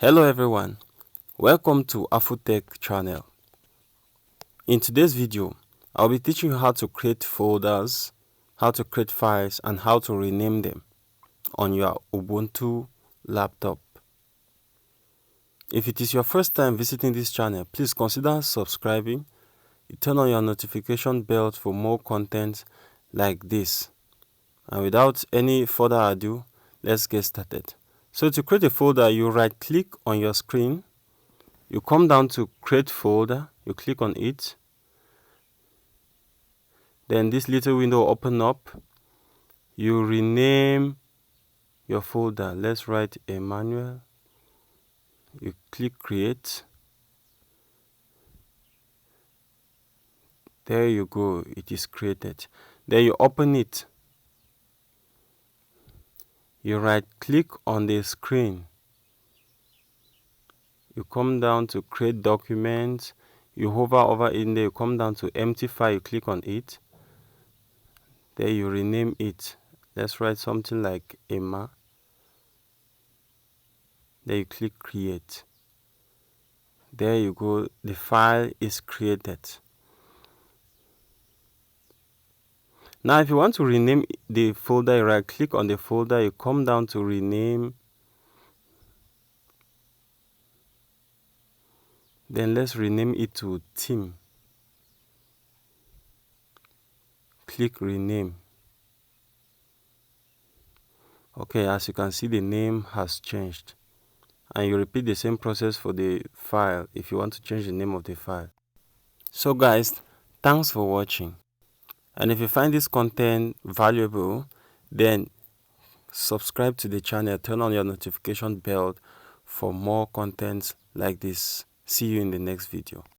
Hello everyone, welcome to Afutech channel. In today's video, I'll be teaching you how to create folders, how to create files, and how to rename them on your Ubuntu laptop. If it is your first time visiting this channel, please consider subscribing. Turn on your notification bell for more content like this. And without any further ado, let's get started. So to create a folder, you right click on your screen, you come down to create folder, you click on it, then this little window open up, you rename your folder. Let's write a manual, you click create, there you go, it is created. Then you open it, you right click on the screen, you come down to create document, you hover over in there, you come down to empty file, you click on it, there you rename it. Let's write something like Emma, there you click create, there you go, the file is created. Now if you want to rename the folder, you right click on the folder, you come down to rename, then let's rename it to team, click rename. Okay, as you can see, the name has changed, and you repeat the same process for the file if you want to change the name of the file. So guys, thanks for watching, and if you find this content valuable, then subscribe to the channel, turn on your notification bell for more content like this. See you in the next video.